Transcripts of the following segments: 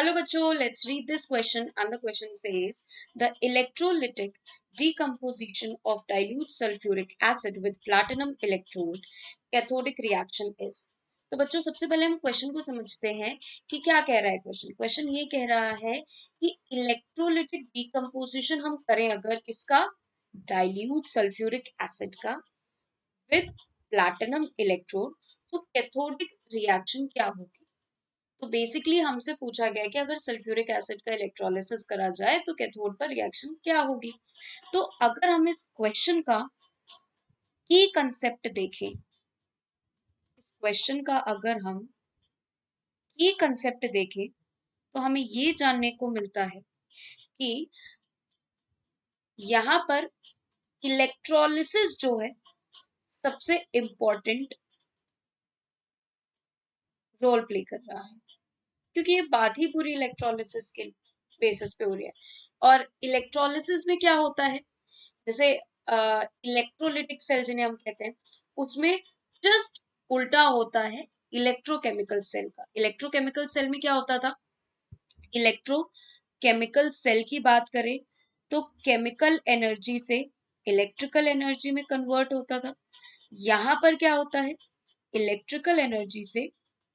Hello bachcho, let's read this question, and the question says the electrolytic decomposition of dilute sulfuric acid with platinum electrode cathodic reaction is। तो बच्चों सबसे पहले हम question को समझते हैं कि क्या कह रहा है क्वेश्चन। क्वेश्चन ये कह रहा है कि इलेक्ट्रोलिटिक डिकम्पोजिशन हम करें अगर किसका, डाइल्यूट सल्फ्यूरिक एसिड का विद प्लैटिनम इलेक्ट्रोड, तो कैथोडिक रिएक्शन क्या होगी। तो बेसिकली हमसे पूछा गया कि अगर सल्फ्यूरिक एसिड का इलेक्ट्रोलिसिस करा जाए तो कैथोड पर रिएक्शन क्या होगी। तो अगर हम इस क्वेश्चन का की कंसेप्ट देखें, इस क्वेश्चन का अगर हम की कंसेप्ट देखें तो हमें ये जानने को मिलता है कि यहाँ पर इलेक्ट्रोलिसिस जो है सबसे इंपॉर्टेंट रोल प्ले कर रहा है, क्योंकि ये बात ही पूरी इलेक्ट्रोलिसिस के बेसिस पे हो रही है। और इलेक्ट्रोलिसिस में क्या होता है, जैसे इलेक्ट्रोलिटिक सेल जिन्हें हम कहते हैं, उसमें जस्ट उल्टा होता है इलेक्ट्रोकेमिकल सेल का। इलेक्ट्रोकेमिकल सेल में क्या होता था, इलेक्ट्रोकेमिकल सेल की बात करें तो केमिकल एनर्जी से इलेक्ट्रिकल एनर्जी में कन्वर्ट होता था। यहां पर क्या होता है, इलेक्ट्रिकल एनर्जी से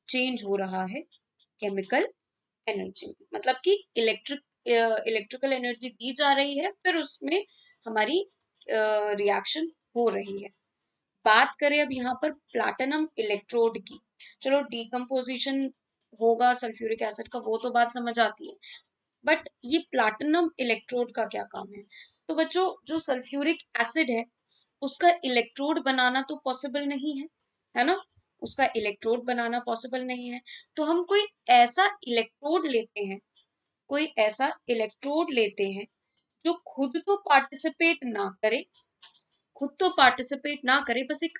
चेंज हो रहा है केमिकल एनर्जी में, मतलब कि इलेक्ट्रिकल एनर्जी दी जा रही है, फिर उसमें हमारी रिएक्शन हो रही है। बात करें अब यहाँ पर प्लैटिनम इलेक्ट्रोड की, चलो डिकम्पोजिशन होगा सल्फ्यूरिक एसिड का वो तो बात समझ आती है, बट ये प्लैटिनम इलेक्ट्रोड का क्या काम है। तो बच्चों जो सल्फ्यूरिक एसिड है उसका इलेक्ट्रोड बनाना तो पॉसिबल नहीं है ना, उसका इलेक्ट्रोड बनाना पॉसिबल नहीं है। तो हम कोई ऐसा इलेक्ट्रोड लेते हैं, कोई ऐसा इलेक्ट्रोड लेते हैं जो खुद तो पार्टिसिपेट ना करे, खुद तो पार्टिसिपेट ना करे, बस एक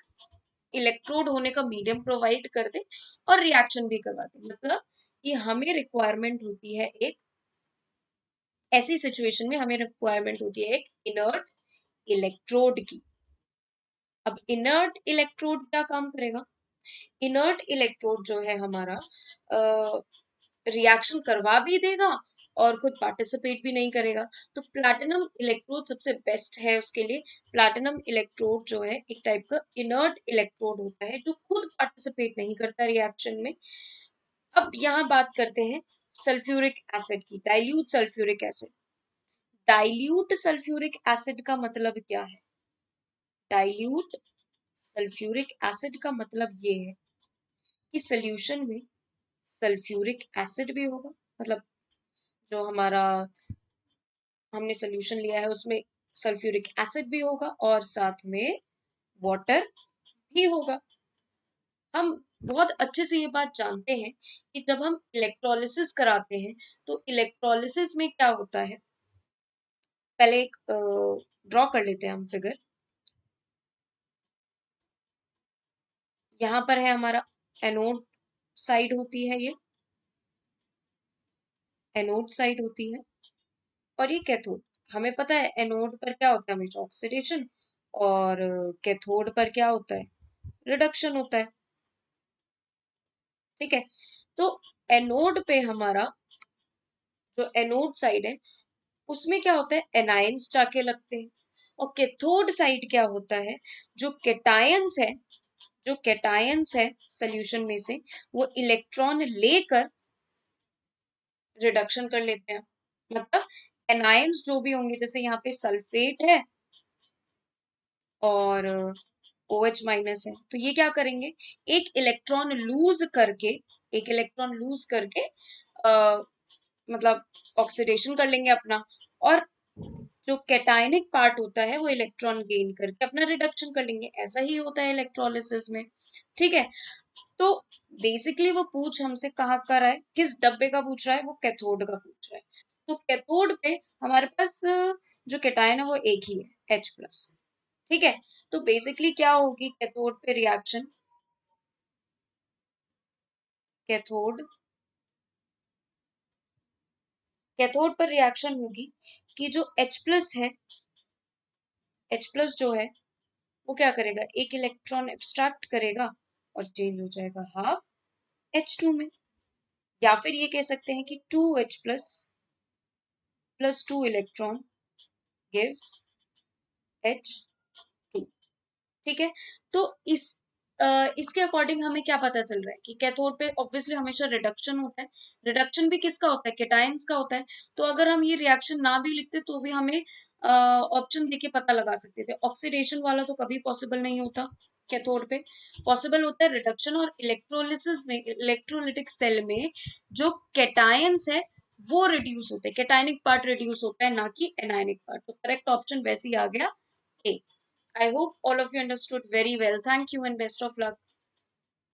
इलेक्ट्रोड होने का मीडियम प्रोवाइड कर दे और रिएक्शन भी करवा दे। मतलब कि हमें रिक्वायरमेंट होती है एक ऐसी सिचुएशन में, हमें रिक्वायरमेंट होती है एक इनर्ट इलेक्ट्रोड की। अब इनर्ट इलेक्ट्रोड क्या काम करेगा, इनर्ट इलेक्ट्रोड जो है हमारा रिएक्शन करवा भी देगा और खुद पार्टिसिपेट भी नहीं करेगा। तो प्लैटिनम इलेक्ट्रोड सबसे बेस्ट है उसके लिए। प्लैटिनम इलेक्ट्रोड जो है एक टाइप का इनर्ट इलेक्ट्रोड होता है जो खुद पार्टिसिपेट नहीं करता रिएक्शन में। अब यहाँ बात करते हैं सल्फ्यूरिक एसिड की, dilute sulphuric acid. Dilute sulphuric acid का मतलब क्या है, डाइल्यूट सल्फ्यूरिक एसिड का मतलब ये है कि सॉल्यूशन में सल्फ्यूरिक एसिड भी होगा, मतलब जो हमारा हमने सॉल्यूशन लिया है उसमें सल्फ्यूरिक एसिड भी होगा और साथ में वाटर भी होगा। हम बहुत अच्छे से ये बात जानते हैं कि जब हम इलेक्ट्रोलिसिस कराते हैं तो इलेक्ट्रोलिसिस में क्या होता है, पहले एक ड्रॉ कर लेते हैं हम फिगर। यहाँ पर है हमारा एनोड साइड होती है, ये एनोड साइड होती है और ये कैथोड। हमें पता है एनोड पर क्या होता है, हमेशा ऑक्सीडेशन, और कैथोड पर क्या होता है, रिडक्शन होता है। ठीक है, तो एनोड पे हमारा जो एनोड साइड है उसमें क्या होता है, एनायंस जाके लगते हैं। और कैथोड साइड क्या होता है, जो कैटायंस है, जो कैटायंस है सोल्यूशन में से वो इलेक्ट्रॉन लेकर रिडक्शन कर लेते हैं। मतलब एनायंस जो भी होंगे, जैसे यहाँ पे सल्फेट है और OH माइनस है, तो ये क्या करेंगे, एक इलेक्ट्रॉन लूज करके, एक इलेक्ट्रॉन लूज करके मतलब ऑक्सीडेशन कर लेंगे अपना, और जो कैटायनिक पार्ट होता है वो इलेक्ट्रॉन गेन करके अपना रिडक्शन कर लेंगे। ऐसा ही होता है इलेक्ट्रोलिसिस में। ठीक है, तो बेसिकली वो पूछ हमसे कहाँ का रहा है, किस डब्बे का पूछ रहा है, वो कैथोड का पूछ रहा है। तो कैथोड पे हमारे पास जो कैटायन है वो एक ही है, H+। ठीक है, तो बेसिकली क्या होगी कैथोड पे रिएक्शन, कैथोड कैथोड पर रिएक्शन होगी कि जो H+ है, H+ जो है वो क्या करेगा, एक इलेक्ट्रॉन एब्स्ट्रैक्ट करेगा और चेंज हो जाएगा हाफ H2 में। या फिर ये कह सकते हैं कि 2H plus 2 electron gives H2। ठीक है, तो इसके अकॉर्डिंग हमें क्या पता चल रहा है कि कैथोड पे ऑब्वियसली हमेशा रिडक्शन होता है। रिडक्शन भी किसका होता है? केटायंस का होता है। तो अगर हम ये रिएक्शन ना भी लिखते तो भी हमें ऑप्शन देके पता लगा सकते थे। ऑक्सीडेशन वाला तो कभी पॉसिबल नहीं होता कैथोड पे। पॉसिबल होता है रिडक्शन, और इलेक्ट्रोलिसिस में, इलेक्ट्रोलिटिक सेल में जो केटायंस है वो रिड्यूस होते हैं, केटायनिक पार्ट रिड्यूस होता है, ना कि एनायनिक पार्ट। तो करेक्ट ऑप्शन वैसे ही आ गया ए। I hope all of you understood very well. Thank you and best of luck.